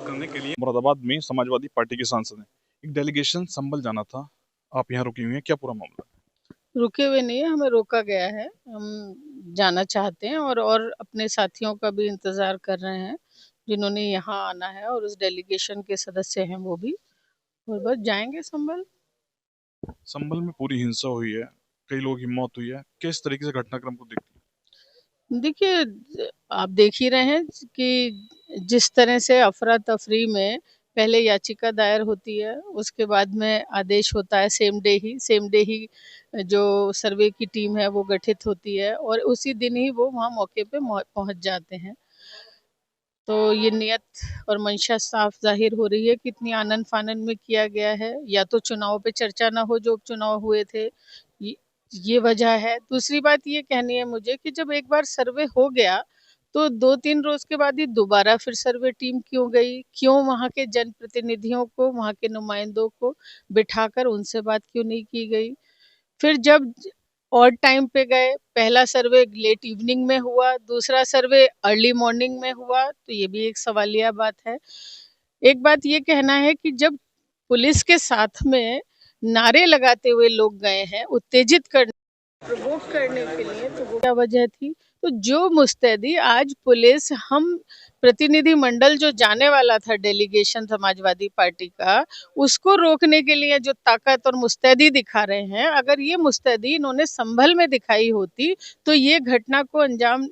करने के लिए मुरादाबाद में समाजवादी पार्टी के सांसद हैं। एक डेलीगेशन संभल जाना था, आप यहाँ रुकी हुई हैं, क्या पूरा मामला? रुके हुए नहीं है, हमें रोका गया है। हम जाना चाहते हैं और अपने साथियों का भी इंतजार कर रहे हैं जिन्होंने यहाँ आना है, और उस डेलीगेशन के सदस्य हैं वो भी, और बस जाएंगे संभल। संभल में पूरी हिंसा हुई है, कई लोगों की मौत हुई है, किस तरीके से घटनाक्रम को देखते हैं? देखिए, आप देख ही रहे हैं कि जिस तरह से अफरा तफरी में पहले याचिका दायर होती है, उसके बाद में आदेश होता है सेम डे ही जो सर्वे की टीम है वो गठित होती है, और उसी दिन ही वो वहाँ मौके पे पहुँच जाते हैं। तो ये नियत और मंशा साफ जाहिर हो रही है कि इतनी आनन फानन में किया गया है, या तो चुनाव पे चर्चा ना हो जो उपचुनाव हुए थे, ये ये वजह है। दूसरी बात ये कहनी है मुझे कि जब एक बार सर्वे हो गया तो 2-3 रोज के बाद ही दोबारा फिर सर्वे टीम क्यों गई? क्यों वहाँ के जनप्रतिनिधियों को, वहाँ के नुमाइंदों को बिठाकर उनसे बात क्यों नहीं की गई? फिर जब ऑड टाइम पे गए, पहला सर्वे लेट इवनिंग में हुआ, दूसरा सर्वे अर्ली मॉर्निंग में हुआ, तो ये भी एक सवालिया बात है। एक बात ये कहना है कि जब पुलिस के साथ में नारे लगाते हुए लोग गए हैं उत्तेजित करने, प्रोवोक करने के लिए, तो वो क्या वजह थी? तो जो मुस्तैदी आज पुलिस, हम प्रतिनिधि मंडल जो जाने वाला था डेलीगेशन समाजवादी पार्टी का, उसको रोकने के लिए जो ताकत और मुस्तैदी दिखा रहे हैं, अगर ये मुस्तैदी इन्होंने संभल में दिखाई होती तो ये घटना को अंजाम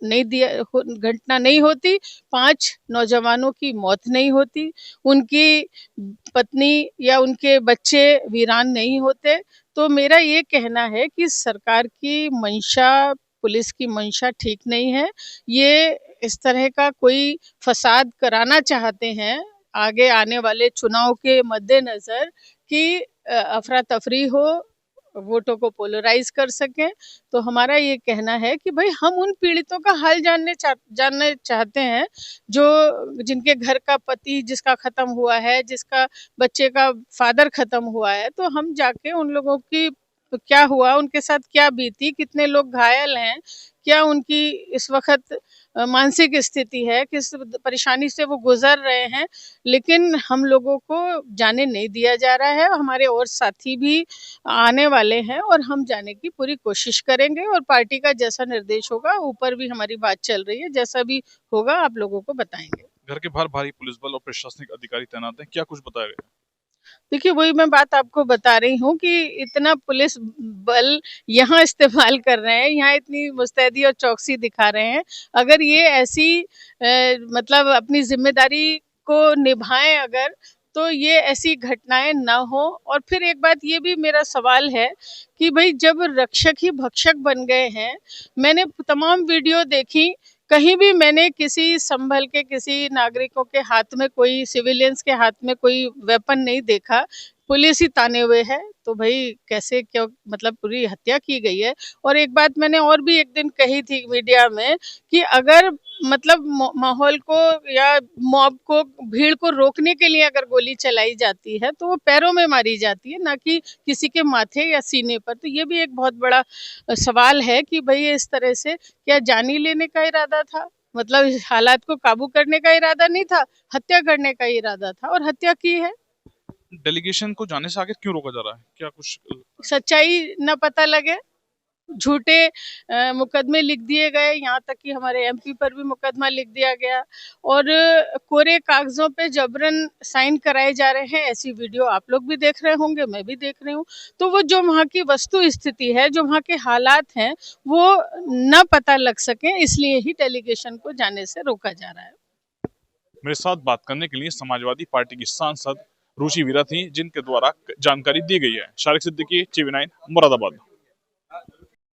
नहीं दिया, घटना नहीं होती, 5 नौजवानों की मौत नहीं होती, उनकी पत्नी या उनके बच्चे वीरान नहीं होते। तो मेरा ये कहना है कि सरकार की मंशा, पुलिस की मंशा ठीक नहीं है। ये इस तरह का कोई फसाद कराना चाहते हैं आगे आने वाले चुनाव के मद्देनजर कि अफरा तफरी हो, वोटों को पोलराइज कर सकें। तो हमारा ये कहना है कि भाई हम उन पीड़ितों का हाल जानने चाहते हैं जो, जिनके घर का पति जिसका खत्म हुआ है, जिसका बच्चे का फादर खत्म हुआ है, तो हम जाके उन लोगों की क्या हुआ, उनके साथ क्या बीती, कितने लोग घायल हैं, क्या उनकी इस वक्त मानसिक स्थिति है, किस परेशानी से वो गुजर रहे हैं, लेकिन हम लोगों को जाने नहीं दिया जा रहा है। हमारे और साथी भी आने वाले हैं और हम जाने की पूरी कोशिश करेंगे, और पार्टी का जैसा निर्देश होगा, ऊपर भी हमारी बात चल रही है, जैसा भी होगा आप लोगों को बताएंगे। घर के बाहर भारी पुलिस बल और प्रशासनिक अधिकारी तैनात हैं, क्या कुछ बताया गया? देखिए, वही मैं बात आपको बता रही हूँ कि इतना पुलिस बल यहाँ इस्तेमाल कर रहे हैं, यहाँ इतनी मुस्तैदी और चौकसी दिखा रहे हैं। अगर ये ऐसी मतलब अपनी जिम्मेदारी को निभाएं अगर, तो ये ऐसी घटनाएं ना हो। और फिर एक बात ये भी मेरा सवाल है कि भाई जब रक्षक ही भक्षक बन गए हैं, मैंने तमाम वीडियो देखी, कहीं भी मैंने किसी संभल के किसी नागरिकों के हाथ में, कोई सिविलियंस के हाथ में कोई वेपन नहीं देखा, पुलिस ही ताने हुए है। तो भाई कैसे, क्यों, मतलब पूरी हत्या की गई है। और एक बात मैंने और भी एक दिन कही थी मीडिया में कि अगर मतलब माहौल को या मॉब को, भीड़ को रोकने के लिए अगर गोली चलाई जाती है तो वो पैरों में मारी जाती है, ना कि किसी के माथे या सीने पर। तो ये भी एक बहुत बड़ा सवाल है कि भाई इस तरह से क्या जानी लेने का इरादा था? मतलब इस हालात को काबू करने का इरादा नहीं था, हत्या करने का इरादा था, और हत्या की है। डेलीगेशन को जाने से आगे क्यों रोका जा रहा है, क्या कुछ? सच्चाई न पता लगे, झूठे मुकदमे लिख दिए गए, यहाँ तक कि हमारे एमपी पर भी मुकदमा लिख दिया गया, और कोरे कागजों पे जबरन साइन कराए जा रहे हैं। ऐसी वीडियो आप लोग भी देख रहे होंगे, मैं भी देख रही हूँ। तो वो जो वहाँ की वस्तु स्थिति है, जो वहाँ के हालात हैं, वो न पता लग सके, इसलिए ही डेलीगेशन को जाने से रोका जा रहा है। मेरे साथ बात करने के लिए समाजवादी पार्टी की सांसद रुचि वीरा थी, जिनके द्वारा जानकारी दी गई है। शारिक सिद्दीकी, टीवी 9 मुरादाबाद।